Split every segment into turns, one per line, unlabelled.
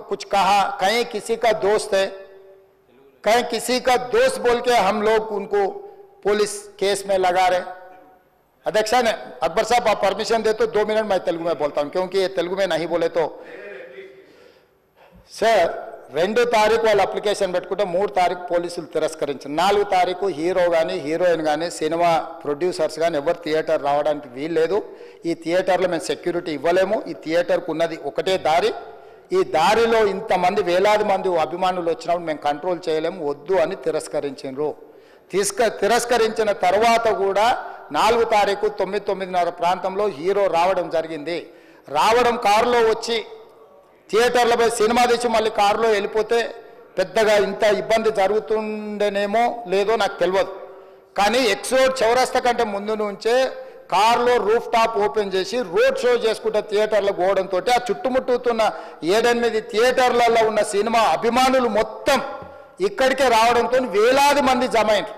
कुछ कहा, कहीं किसी का दोस्त है, कहीं किसी का दोस्त बोल के हम लोग उनको पुलिस केस में लगा रहे। अध्यक्षा ने अकबर साहब आप परमिशन दे तो 2 मिनट मैं तेलुगु में बोलता हूं, क्योंकि ये तेलुगु में नहीं बोले तो सर 2 తారీఖు వాళ్ళు అప్లికేషన్ పెట్టుకుంటే 3 తారీఖు పోలీసులు తిరస్కరించారు. 4 తారీఖు హీరో కానీ హీరోయిన్ కానీ సినిమా ప్రొడ్యూసర్స్ కానీ ఎవరు థియేటర్ రావడానికి వీల్లేదు. ఈ థియేటర్లో మేము సెక్యూరిటీ ఇవ్వలేము. ఈ థియేటర్కు ఉన్నది ఒకటే దారి. ఈ దారిలో ఇంతమంది వేలాది మంది అభిమానులు వచ్చినప్పుడు మేము కంట్రోల్ చేయలేము, వద్దు అని తిరస్కరించారు. తిరస్కరించిన తర్వాత కూడా 4 తారీఖు 9:30 ప్రాంతంలో హీరో రావడం జరిగింది. రావడం కారులో వచ్చి థియేటర్లో పోయి సినిమా తీసి మళ్ళీ కారులో వెళ్ళిపోతే పెద్దగా ఇంత ఇబ్బంది జరుగుతుండేనేమో లేదో నాకు తెలియదు. కానీ ఎక్స్ రోడ్ చౌరస్తా కంటే ముందు నుంచే కారులో రూఫ్ టాప్ ఓపెన్ చేసి రోడ్ షో చేసుకుంటే థియేటర్లో పోవడంతో ఆ చుట్టుముట్టుతున్న 7-8 థియేటర్లలో ఉన్న సినిమా అభిమానులు మొత్తం ఇక్కడికే రావడంతో వేలాది మంది జమ అయ్యారు.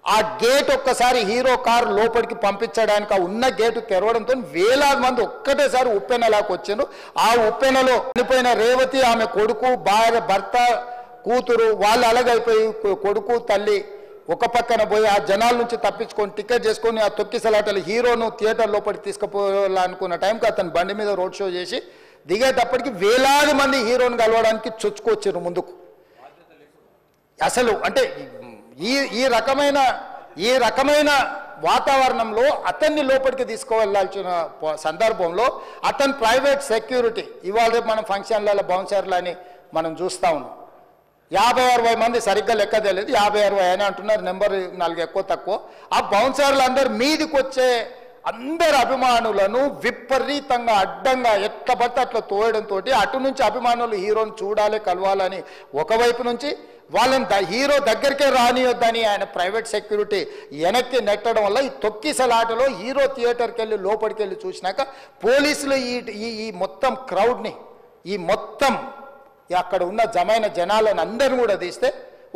ఆ గేట్ ఒక్కసారి హీరో కారు లోపలికి పంపించడానికి ఆ ఉన్న గేటు తెరవడంతో వేలాది మంది ఒక్కటేసారి ఉప్పెనలాకి వచ్చారు. ఆ ఉప్పెనలో చనిపోయిన రేవతి, ఆమె కొడుకు, భార్య, భర్త, కూతురు వాళ్ళు అలాగైపోయి కొడుకు తల్లి ఒక పక్కన పోయి ఆ జనాల నుంచి తప్పించుకొని టికెట్ చేసుకొని ఆ తొక్కిసలాటలు హీరోను థియేటర్ లోపలికి తీసుకుపోవాలనుకున్న టైంకి అతను బండి మీద రోడ్ షో చేసి దిగేటప్పటికి వేలాది మంది హీరోను కలవడానికి చొచ్చుకొచ్చారు ముందుకు. అసలు అంటే ఈ రకమైన వాతావరణంలో అతన్ని లోపలికి తీసుకువెళ్ళాల్సిన సందర్భంలో అతను ప్రైవేట్ సెక్యూరిటీ ఇవాళ రేపు మనం ఫంక్షన్లలో బౌన్సర్లు అని మనం చూస్తూ ఉన్నాం. 50-60 మంది సరిగ్గా లెక్క తెలియదు, 50-60 అని అంటున్నారు, నెంబర్ 4 ఎక్కువ తక్కువ. ఆ బౌన్సర్లు అందరు మీదికి వచ్చే అందరు అభిమానులను విపరీతంగా అడ్డంగా ఎట్లా పడితే అట్లా తోయడంతో అటు నుంచి అభిమానులు హీరోని చూడాలి, కలవాలని ఒకవైపు నుంచి వాళ్ళని హీరో దగ్గరికే రానియొద్దని ఆయన ప్రైవేట్ సెక్యూరిటీ వెనక్కి నెట్టడం వల్ల ఈ తొక్కిసలాటలో హీరో థియేటర్కి వెళ్ళి లోపలికి వెళ్ళి చూసినాక పోలీసులు ఈ మొత్తం క్రౌడ్ని ఈ మొత్తం అక్కడ ఉన్న జమైన జనాలను అందరిని కూడా తీస్తే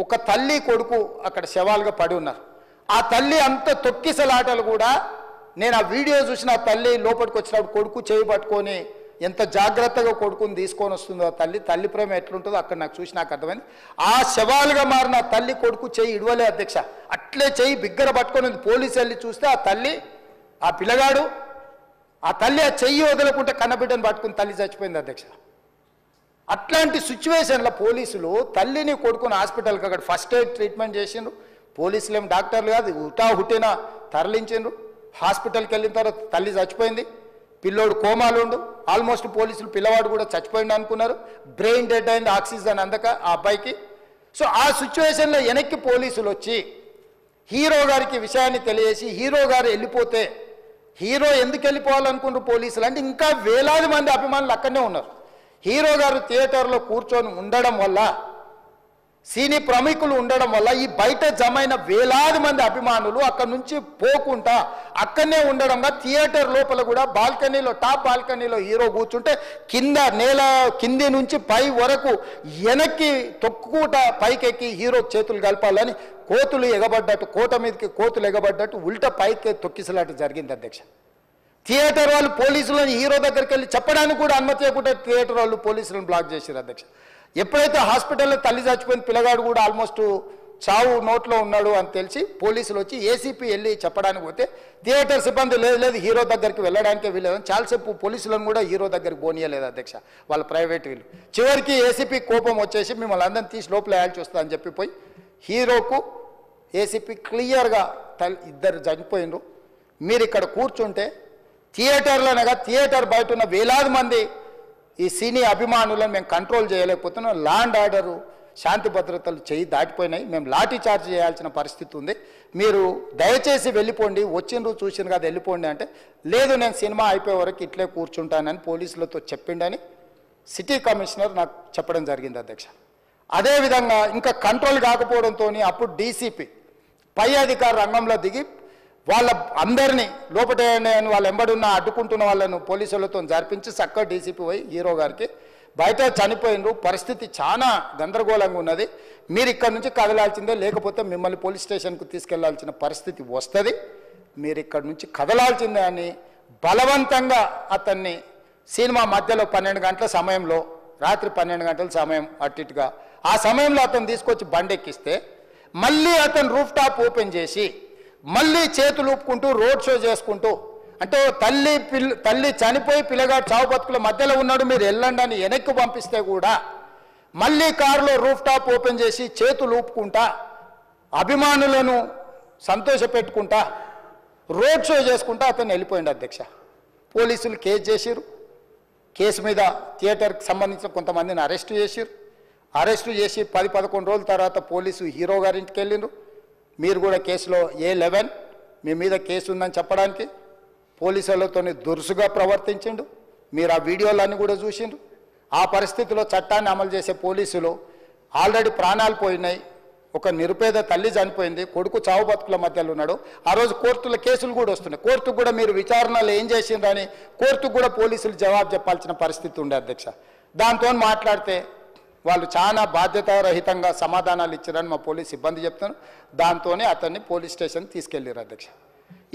ఒక తల్లి కొడుకు అక్కడ శవాలుగా పడి ఉన్నారు. ఆ తల్లి అంత తొక్కిసలాటలు కూడా నేను ఆ వీడియో చూసిన ఆ తల్లి లోపలికి వచ్చినప్పుడు కొడుకు చేయి పట్టుకొని ఎంత జాగ్రత్తగా కొడుకుని తీసుకొని వస్తుందో ఆ తల్లి ప్రేమ ఎట్లుంటుందో అక్కడ నాకు చూసి నాకు అర్థమైంది. ఆ శవాలుగా మారిన తల్లి కొడుకు చెయ్యి ఇడవలే అధ్యక్ష, అట్లే చెయ్యి బిగ్గర పట్టుకొని పోలీసు వెళ్ళి చూస్తే ఆ తల్లి ఆ పిల్లగాడు ఆ తల్లి ఆ చెయ్యి వదలకుంటే కన్నబిడ్డను పట్టుకుని తల్లి చచ్చిపోయింది అధ్యక్ష. అట్లాంటి సిచ్యువేషన్లో పోలీసులు తల్లిని కొడుకుని హాస్పిటల్కి అక్కడ ఫస్ట్ ఎయిడ్ ట్రీట్మెంట్ చేసిండ్రు. పోలీసులు ఏం డాక్టర్లు కాదు, హుటాహుటిన తరలించిండ్రు. హాస్పిటల్కి వెళ్ళిన తర్వాత తల్లి చచ్చిపోయింది, పిల్లోడు కోమాలుండు. ఆల్మోస్ట్ పోలీసులు పిల్లవాడు కూడా చచ్చిపోయింది అనుకున్నారు. బ్రెయిన్ డెడ్ అయింది, ఆక్సిజన్ అందక ఆ అబ్బాయికి. సో ఆ సిచ్యువేషన్లో వెనక్కి పోలీసులు వచ్చి హీరో గారికి విషయాన్ని తెలియజేసి హీరో గారు వెళ్ళిపోతే హీరో ఎందుకు వెళ్ళిపోవాలనుకున్నారు పోలీసులు అంటే ఇంకా వేలాది మంది అభిమానులు అక్కడనే ఉన్నారు. హీరో గారు థియేటర్లో కూర్చొని ఉండడం వల్ల సినీ ప్రముఖులు ఉండడం వల్ల ఈ బయట జమైన వేలాది మంది అభిమానులు అక్కడ నుంచి పోకుండా అక్కడనే ఉండడంగా థియేటర్ లోపల కూడా బాల్కనీలో టాప్ బాల్కనీలో హీరో కూర్చుంటే కింది నుంచి పై వరకు వెనక్కి తొక్కుట పైకెక్కి హీరో చేతులు కలపాలని కోతులు ఎగబడ్డట్టు కోట మీదకి కోతులు ఎగబడ్డట్టు ఉల్టా పైకి తొక్కిసలాట జరిగింది అధ్యక్ష. థియేటర్ వాళ్ళు పోలీసులను హీరో దగ్గరికి వెళ్ళి చెప్పడానికి కూడా అనుమతి ఇవ్వకుండా థియేటర్ వాళ్ళు పోలీసులను బ్లాక్ చేశారు అధ్యక్ష. ఎప్పుడైతే హాస్పిటల్లో తల్లి చచ్చిపోయిన పిల్లగాడు కూడా ఆల్మోస్ట్ చావు నోట్లో ఉన్నాడు అని తెలిసి పోలీసులు వచ్చి ఏసీపీ వెళ్ళి చెప్పడానికి పోతే థియేటర్ సిబ్బంది లేదు హీరో దగ్గరికి వెళ్ళడానికే వీలేదని చాలాసేపు పోలీసులను కూడా హీరో దగ్గరికి పోనీయలేదు అధ్యక్ష వాళ్ళ ప్రైవేట్ వీళ్ళు. చివరికి ఏసీపీ కోపం వచ్చేసి మిమ్మల్ని అందరిని తీసి లోపల వేయాల్సి వస్తుందని చెప్పిపోయి హీరోకు ఏసీపీ క్లియర్గా ఇద్దరు చనిపోయినరు, మీరు ఇక్కడ కూర్చుంటే థియేటర్లోనగా థియేటర్ బయట ఉన్న వేలాది మంది ఈ సినీ అభిమానులను మేము కంట్రోల్ చేయలేకపోతున్నాం, ల్యాండ్ ఆర్డరు శాంతి భద్రతలు చేయి దాటిపోయినాయి, మేము లాఠీ చార్జ్ చేయాల్సిన పరిస్థితి ఉంది, మీరు దయచేసి వెళ్ళిపోండి, వచ్చిండ్రు చూసిండ్రు కదా వెళ్ళిపోండి అంటే లేదు నేను సినిమా అయిపోయే వరకు ఇట్లే కూర్చుంటానని పోలీసులతో చెప్పిండని సిటీ కమిషనర్ నాకు చెప్పడం జరిగింది అధ్యక్ష. అదేవిధంగా ఇంకా కంట్రోల్ కాకపోవడంతో అప్పుడు డీసీపీ పై అధికార రంగంలో దిగి వాళ్ళ అందరినీ లోపల వాళ్ళ ఎంబడున్న అడ్డుకుంటున్న వాళ్ళను పోలీసులతో జరిపించి చక్కగా డీసీపీ పోయి హీరో గారికి బయట చనిపోయినరు, పరిస్థితి చాలా గందరగోళంగా ఉన్నది, మీరు ఇక్కడ నుంచి కదలాల్సిందే లేకపోతే మిమ్మల్ని పోలీస్ స్టేషన్కు తీసుకెళ్లాల్సిన పరిస్థితి వస్తుంది, మీరు ఇక్కడ నుంచి కదలాల్సిందే అని బలవంతంగా అతన్ని సినిమా మధ్యలో 12 గంటల సమయంలో రాత్రి 12 గంటల సమయం అట్టిట్టుగా ఆ సమయంలో అతను తీసుకొచ్చి బండి ఎక్కిస్తే మళ్ళీ అతను రూఫ్ టాప్ ఓపెన్ చేసి మళ్ళీ చేతులు ఊపుకుంటూ రోడ్ షో చేసుకుంటూ అంటే తల్లి చనిపోయి పిల్లగాడు చావు బతుకుల మధ్యలో ఉన్నాడు మీరు వెళ్ళండి అని వెనక్కి పంపిస్తే కూడా మళ్ళీ కారులో రూఫ్ టాప్ ఓపెన్ చేసి చేతులు ఊపుకుంటా అభిమానులను సంతోషపెట్టుకుంటా రోడ్ షో చేసుకుంటా అతను వెళ్ళిపోయింది అధ్యక్ష. పోలీసులు కేసు చేసిరు. కేసు మీద థియేటర్కి సంబంధించిన కొంతమందిని అరెస్టు చేసిరు. అరెస్టు చేసి 10-11 రోజుల తర్వాత పోలీసు హీరో గారింటికి వెళ్ళిండ్రు. మీరు కూడా కేసులో A11 మీ మీద కేసు ఉందని చెప్పడానికి పోలీసులతో దురుసుగా ప్రవర్తించిండు. మీరు ఆ వీడియోలన్నీ కూడా చూసిండ్రు. ఆ పరిస్థితిలో చట్టాన్ని అమలు చేసే పోలీసులు ఆల్రెడీ ప్రాణాలు పోయినాయి. ఒక నిరుపేద తల్లి చనిపోయింది, కొడుకు చావు బతుకుల మధ్యలో ఉన్నాడు. ఆ రోజు కోర్టుల కేసులు కూడా వస్తున్నాయి. కోర్టుకు కూడా మీరు విచారణలు ఏం చేసిండ్రని కోర్టుకు కూడా పోలీసులు జవాబు చెప్పాల్సిన పరిస్థితి ఉండే అధ్యక్ష. దాంతో మాట్లాడితే వాళ్ళు చాలా బాధ్యతారహితంగా సమాధానాలు ఇచ్చారని మా పోలీస్ సిబ్బంది చెప్తాను. దాంతోనే అతన్ని పోలీస్ స్టేషన్ తీసుకెళ్ళారు అధ్యక్ష.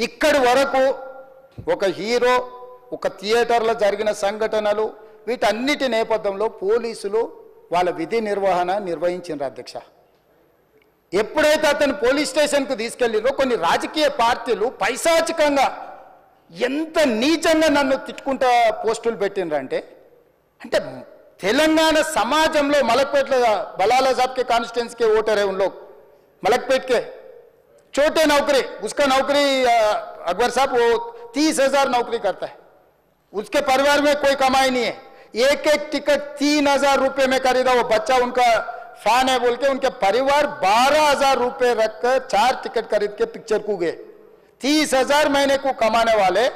ఇక్కడి వరకు ఒక హీరో ఒక థియేటర్లో జరిగిన సంఘటనలు వీటన్నిటి నేపథ్యంలో పోలీసులు వాళ్ళ విధి నిర్వహణ నిర్వహించారు అధ్యక్ష. ఎప్పుడైతే అతను పోలీస్ స్టేషన్కు తీసుకెళ్ళిరో కొన్ని రాజకీయ పార్టీలు పైశాచికంగా ఎంత నీచంగా నన్ను తిట్టుకుంటా పోస్టులు పెట్టినరంటే అంటే तेलंगाना समाजम मलकपेट बलाला साहब के कॉन्स्टिट्यूंसी के वोटर है उन लोग मलकपेट के छोटे नौकरी उसका नौकरी अकबर साहब वो 30,000 नौकरी करता है उसके परिवार में कोई कमाई नहीं है एक एक टिकट 3,000 रुपये में खरीदा वो बच्चा उनका फैन है बोल के उनके परिवार 12,000 रुपये रखकर 4 टिकट खरीद के पिक्चर को गए 30,000 महीने को कमाने वाले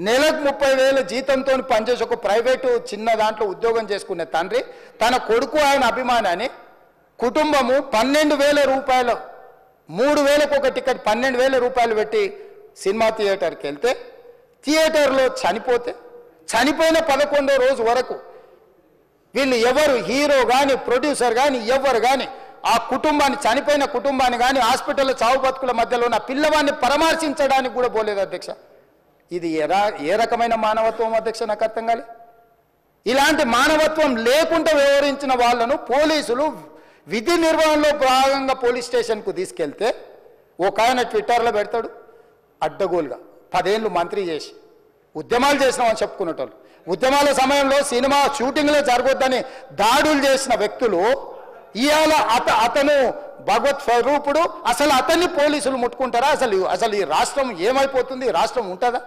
నెలకు 30,000 జీతంతో పనిచేసి ఒక ప్రైవేటు చిన్న దాంట్లో ఉద్యోగం చేసుకునే తండ్రి తన కొడుకు ఆయన అభిమానాన్ని కుటుంబము 12,000 రూపాయలు 3,000కు ఒక టికెట్ 12,000 రూపాయలు పెట్టి సినిమా థియేటర్కి వెళ్తే థియేటర్లో చనిపోయిన 11వ రోజు వరకు వీళ్ళు ఎవరు హీరో కానీ ప్రొడ్యూసర్ కానీ ఎవరు కానీ ఆ కుటుంబాన్ని చనిపోయిన కుటుంబాన్ని కానీ హాస్పిటల్లో చావు బతుకుల మధ్యలో ఉన్న పిల్లవాడిని పరామర్శించడానికి కూడా పోలేదు అధ్యక్ష. ఇది ఏ రకమైన మానవత్వం అధ్యక్ష నాకు అర్థం కాలే. ఇలాంటి మానవత్వం లేకుండా వ్యవహరించిన వాళ్ళను పోలీసులు విధి నిర్వహణలో భాగంగా పోలీస్ స్టేషన్కు తీసుకెళ్తే ఒక ఆయన ట్విట్టర్లో పెడతాడు అడ్డగోలుగా 10 ఏళ్ళు మంత్రి చేసి ఉద్యమాలు చేసినామని చెప్పుకునేటోళ్ళు ఉద్యమాల సమయంలో సినిమా షూటింగ్లో జరగొద్దని దాడులు చేసిన వ్యక్తులు ఇవాళ అతను భగవత్ స్వరూపుడు అసలు అతన్ని పోలీసులు ముట్టుకుంటారా? అసలు ఈ రాష్ట్రం ఏమైపోతుంది? రాష్ట్రం ఉంటుందా?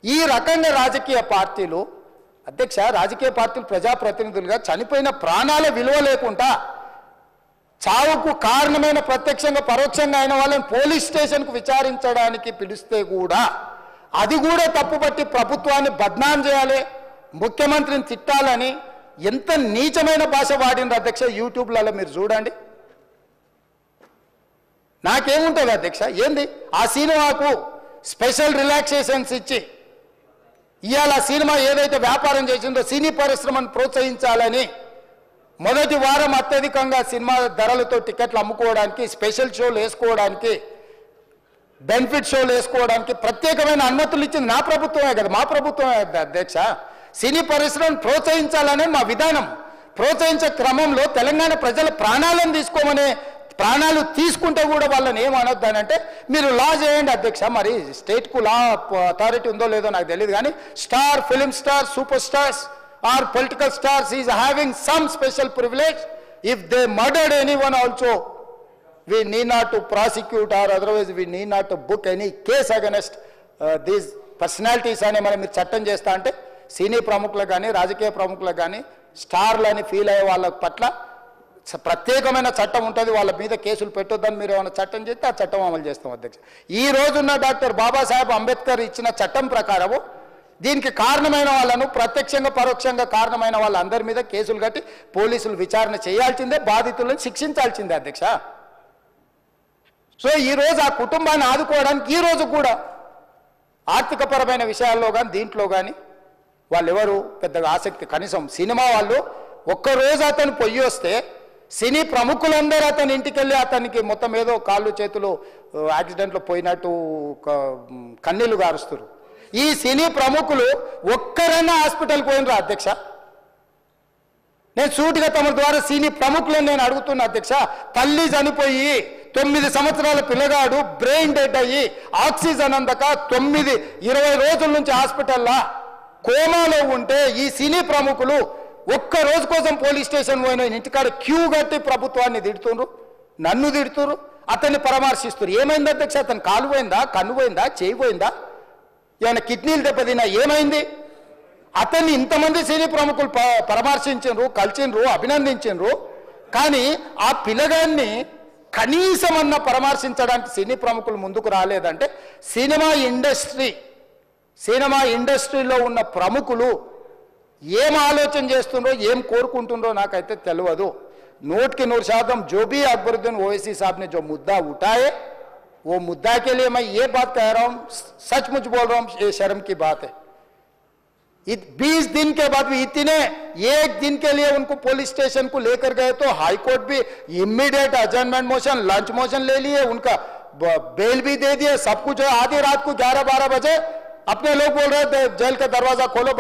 ఈ రకంగా రాజకీయ పార్టీలు అధ్యక్ష రాజకీయ పార్టీలు ప్రజాప్రతినిధులుగా చనిపోయిన ప్రాణాల విలువ లేకుండా చావుకు కారణమైన ప్రత్యక్షంగా పరోక్షంగా అయిన వాళ్ళని పోలీస్ స్టేషన్కు విచారించడానికి పిలిస్తే కూడా అది కూడా తప్పుపట్టి ప్రభుత్వాన్ని బద్నాం చేయాలి ముఖ్యమంత్రిని తిట్టాలని ఎంత నీచమైన భాష వాడిన అధ్యక్ష యూట్యూబ్లలో మీరు చూడండి. నాకేముంటుంది అధ్యక్ష ఏంది ఆ సినిమాకు స్పెషల్ రిలాక్సేషన్స్ ఇచ్చి ఇవాళ సినిమా ఏదైతే వ్యాపారం చేసిందో సినీ పరిశ్రమను ప్రోత్సహించాలని మొదటి వారం అత్యధికంగా సినిమా ధరలతో టికెట్లు అమ్ముకోవడానికి స్పెషల్ షోలు వేసుకోవడానికి బెనిఫిట్ షోలు వేసుకోవడానికి ప్రత్యేకమైన అనుమతులు ఇచ్చింది నా ప్రభుత్వమే కదా మా ప్రభుత్వమే అధ్యక్ష. సినీ పరిశ్రమను ప్రోత్సహించాలనే మా విధానం. ప్రోత్సహించే క్రమంలో తెలంగాణ ప్రజల ప్రాణాలు తీసుకుంటే కూడా వాళ్ళని ఏమనొద్దానంటే మీరు లా చేయండి అధ్యక్ష. మరి స్టేట్కు లా అథారిటీ ఉందో లేదో నాకు తెలియదు కానీ star film star super stars or political stars is having some special privilege if they murdered anyone also we need not to prosecute or otherwise we need not to book any case against these personalities అని మనం మీరు చట్టం చేస్తా అంటే సినీ ప్రముఖులకు కానీ రాజకీయ ప్రముఖులకు కానీ స్టార్లని ఫీల్ అయ్యే వాళ్ళ పట్ల ప్రత్యేకమైన చట్టం ఉంటుంది. వాళ్ళ మీద కేసులు పెట్టొద్దని మీరు ఏమైనా చట్టం చేస్తే ఆ చట్టం అమలు చేస్తాం అధ్యక్ష. ఈ రోజున్న డాక్టర్ బాబాసాహెబ్ అంబేద్కర్ ఇచ్చిన చట్టం ప్రకారము దీనికి కారణమైన వాళ్ళను ప్రత్యక్షంగా పరోక్షంగా కారణమైన వాళ్ళందరి మీద కేసులు కట్టి పోలీసులు విచారణ చేయాల్సిందే బాధితులను శిక్షించాల్సిందే అధ్యక్ష. సో ఈరోజు ఆ కుటుంబాన్ని ఆదుకోవడానికి ఈరోజు కూడా ఆర్థికపరమైన విషయాల్లో కానీ దీంట్లో కానీ వాళ్ళు ఎవరు పెద్దగా ఆసక్తి కనీసం సినిమా వాళ్ళు ఒక్కరోజు అతను పొయ్యి వస్తే సినీ ప్రముఖులందరూ అతని ఇంటికి వెళ్ళి అతనికి మొత్తం ఏదో కాళ్ళు చేతులు యాక్సిడెంట్లో పోయినట్టు కన్నీళ్లు గారుస్తారు. ఈ సినీ ప్రముఖులు ఒక్కరైనా హాస్పిటల్కి పోయినరా అధ్యక్ష? నేను సూటిగా తమ ద్వారా సీని ప్రముఖులను నేను అడుగుతున్నా అధ్యక్ష, తల్లి చనిపోయి 9 సంవత్సరాల పిల్లగాడు బ్రెయిన్ డెడ్ అయ్యి ఆక్సిజన్ అందక 20 రోజుల నుంచి హాస్పిటల్లో కోమాలో ఉంటే ఈ సినీ ప్రముఖులు ఒక్క రోజు కోసం పోలీస్ స్టేషన్ పోయిన ఇంటికాడ క్యూ కట్టి ప్రభుత్వాన్ని తిడుతున్నారు, నన్ను తిడుతున్నారు, అతన్ని పరామర్శిస్తున్నారు. ఏమైంది అధ్యక్ష? అతను కాలు పోయిందా, కన్ను పోయిందా, చేయి పోయిందా, ఏమైనా కిడ్నీలు దెబ్బతిన్నా, ఏమైంది? అతన్ని ఇంతమంది సినీ ప్రముఖులు పరామర్శించారు, కలిసిండ్రు, అభినందించారు. కానీ ఆ పిల్లగాన్ని కనీసమన్నా పరామర్శించడానికి సినీ ప్రముఖులు ముందుకు రాలేదంటే సినిమా ఇండస్ట్రీలో ఉన్న ప్రముఖులు ఏం ఆలోచన చేస్తుండ్రో, ఏం కోరుకుంటుండ్రో నాకైతే తెలియదు. 100% जो भी अकबरुद्दीन ओवैसी साहब ने जो मुद्दा उठाए, वो मुद्दा के लिए मैं ये बात कह रहा हूँ, सचमुच बोल रहा हूँ, ये शर्म की बात है. 20 दिन के बाद भी इतने 1 दिन के लिए उनको पुलिस स्टेशन को लेकर गए तो हाईकोर्ट भी इमीडिएट अजर्नमेंट मोशन, लंच मोशन ले लिए, उनका बेल भी दे दिए, सब कुछ है. आधी रात को 11-12 बजे अपने लोग बोल रहे थे जेल का दरवाजा खोलो.